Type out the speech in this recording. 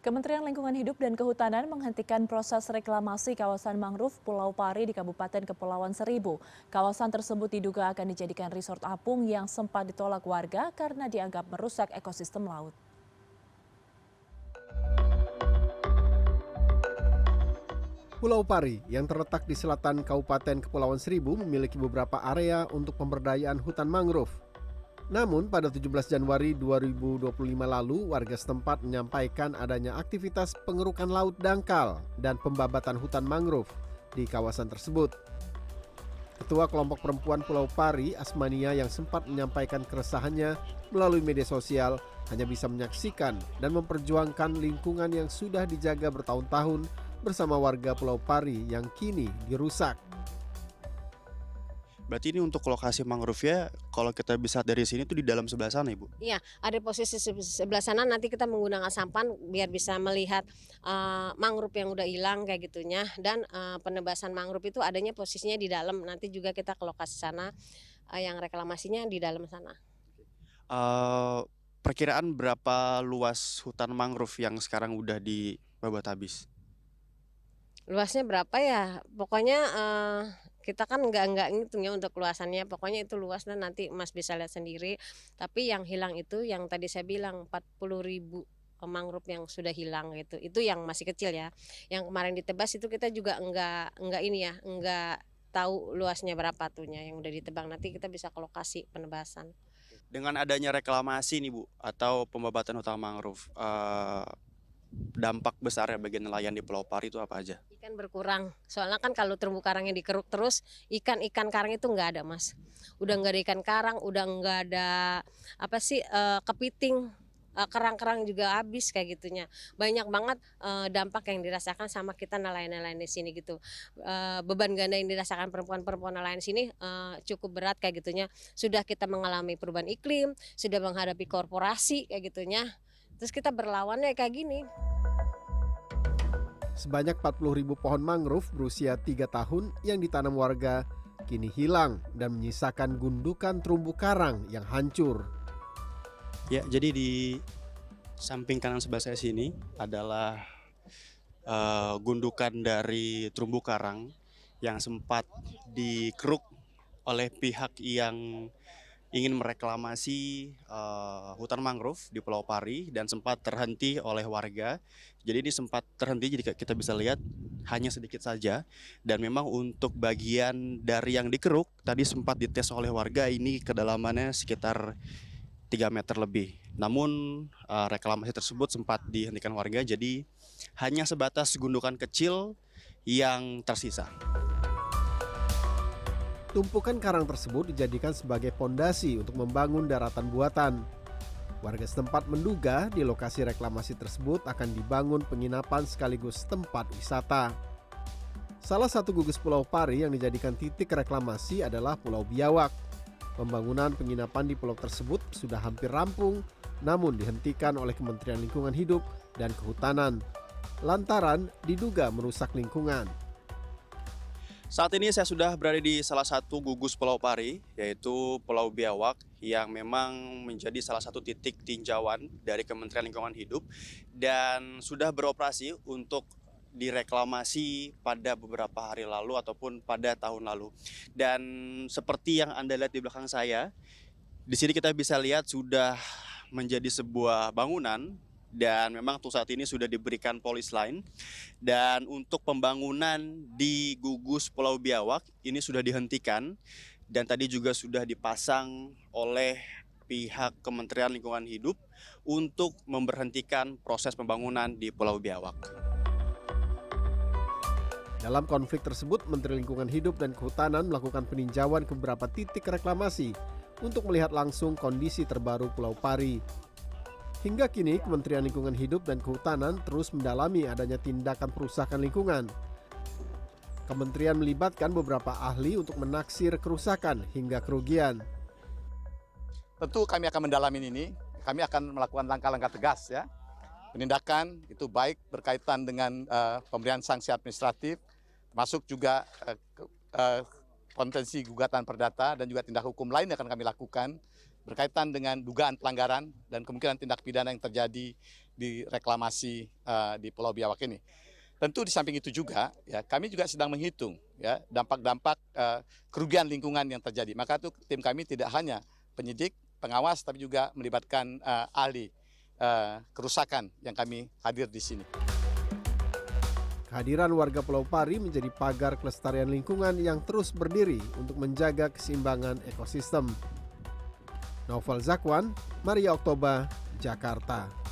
Kementerian Lingkungan Hidup dan Kehutanan menghentikan proses reklamasi kawasan mangrove Pulau Pari di Kabupaten Kepulauan Seribu. Kawasan tersebut diduga akan dijadikan resort apung yang sempat ditolak warga karena dianggap merusak ekosistem laut. Pulau Pari yang terletak di selatan Kabupaten Kepulauan Seribu memiliki beberapa area untuk pemberdayaan hutan mangrove. Namun pada 17 Januari 2025 lalu, warga setempat menyampaikan adanya aktivitas pengerukan laut dangkal dan pembabatan hutan mangrove di kawasan tersebut. Ketua kelompok perempuan Pulau Pari, Asmania, yang sempat menyampaikan keresahannya melalui media sosial, hanya bisa menyaksikan dan memperjuangkan lingkungan yang sudah dijaga bertahun-tahun bersama warga Pulau Pari yang kini dirusak. Berarti ini untuk lokasi mangrove-nya kalau kita bisa dari sini tuh di dalam sebelah sana, Ibu? Iya, ada posisi sebelah sana nanti kita menggunakan sampan biar bisa melihat mangrove yang udah hilang kayak gitunya dan penebasan mangrove itu adanya posisinya di dalam. Nanti juga kita ke lokasi sana yang reklamasinya di dalam sana. Perkiraan berapa luas hutan mangrove yang sekarang udah dibabat habis? Luasnya berapa ya? Pokoknya kita kan nggak ngitungnya untuk luasannya. Pokoknya itu luas dan nanti Mas bisa lihat sendiri. Tapi yang hilang itu yang tadi saya bilang 40.000 mangrove yang sudah hilang gitu. Itu yang masih kecil ya. Yang kemarin ditebas itu kita juga nggak tahu luasnya berapa tuhnya yang udah ditebang. Nanti kita bisa ke lokasi penebasan. Dengan adanya reklamasi nih, Bu, atau pembabatan hutan mangrove, dampak besarnya bagi nelayan di Pulau Pari itu apa aja? Ikan berkurang, soalnya kan kalau terumbu karangnya dikeruk terus, ikan karang itu nggak ada, Mas. Udah nggak ada ikan karang, udah nggak ada kepiting, kerang-kerang juga habis kayak gitunya. Banyak banget dampak yang dirasakan sama kita nelayan-nelayan di sini gitu. Beban ganda yang dirasakan perempuan-perempuan nelayan di sini cukup berat kayak gitunya. Sudah kita mengalami perubahan iklim, sudah menghadapi korporasi kayak gitunya. Terus kita berlawannya kayak gini. Sebanyak 40.000 pohon mangrove berusia 3 tahun yang ditanam warga kini hilang dan menyisakan gundukan terumbu karang yang hancur. Ya, jadi di samping kanan sebelah saya sini adalah gundukan dari terumbu karang yang sempat dikeruk oleh pihak yang ingin mereklamasi hutan mangrove di Pulau Pari dan sempat terhenti oleh warga. Jadi ini sempat terhenti, jadi kita bisa lihat hanya sedikit saja. Dan memang untuk bagian dari yang dikeruk tadi sempat dites oleh warga, ini kedalamannya sekitar 3 meter lebih. Namun reklamasi tersebut sempat dihentikan warga, jadi hanya sebatas gundukan kecil yang tersisa. Tumpukan karang tersebut dijadikan sebagai pondasi untuk membangun daratan buatan. Warga setempat menduga di lokasi reklamasi tersebut akan dibangun penginapan sekaligus tempat wisata. Salah satu gugus Pulau Pari yang dijadikan titik reklamasi adalah Pulau Biawak. Pembangunan penginapan di pulau tersebut sudah hampir rampung, namun dihentikan oleh Kementerian Lingkungan Hidup dan Kehutanan, lantaran diduga merusak lingkungan. Saat ini saya sudah berada di salah satu gugus Pulau Pari, yaitu Pulau Biawak, yang memang menjadi salah satu titik tinjauan dari Kementerian Lingkungan Hidup dan sudah beroperasi untuk direklamasi pada beberapa hari lalu ataupun pada tahun lalu. Dan seperti yang Anda lihat di belakang saya, di sini kita bisa lihat sudah menjadi sebuah bangunan. Dan memang untuk saat ini sudah diberikan polis line. Dan untuk pembangunan di gugus Pulau Biawak ini sudah dihentikan. Dan tadi juga sudah dipasang oleh pihak Kementerian Lingkungan Hidup untuk memberhentikan proses pembangunan di Pulau Biawak. Dalam konflik tersebut, Menteri Lingkungan Hidup dan Kehutanan melakukan peninjauan ke beberapa titik reklamasi untuk melihat langsung kondisi terbaru Pulau Pari. Hingga kini, Kementerian Lingkungan Hidup dan Kehutanan terus mendalami adanya tindakan perusakan lingkungan. Kementerian melibatkan beberapa ahli untuk menaksir kerusakan hingga kerugian. Tentu kami akan mendalami ini, kami akan melakukan langkah-langkah tegas ya. Penindakan itu baik berkaitan dengan pemberian sanksi administratif, termasuk juga potensi gugatan perdata dan juga tindak hukum lain yang akan kami lakukan berkaitan dengan dugaan pelanggaran dan kemungkinan tindak pidana yang terjadi di reklamasi di Pulau Biawak ini. Tentu di samping itu juga ya kami juga sedang menghitung ya dampak-dampak kerugian lingkungan yang terjadi. Maka itu tim kami tidak hanya penyidik, pengawas, tapi juga melibatkan ahli kerusakan yang kami hadir di sini. Kehadiran warga Pulau Pari menjadi pagar kelestarian lingkungan yang terus berdiri untuk menjaga keseimbangan ekosistem. Novel Zakwan, Maria Oktober, Jakarta.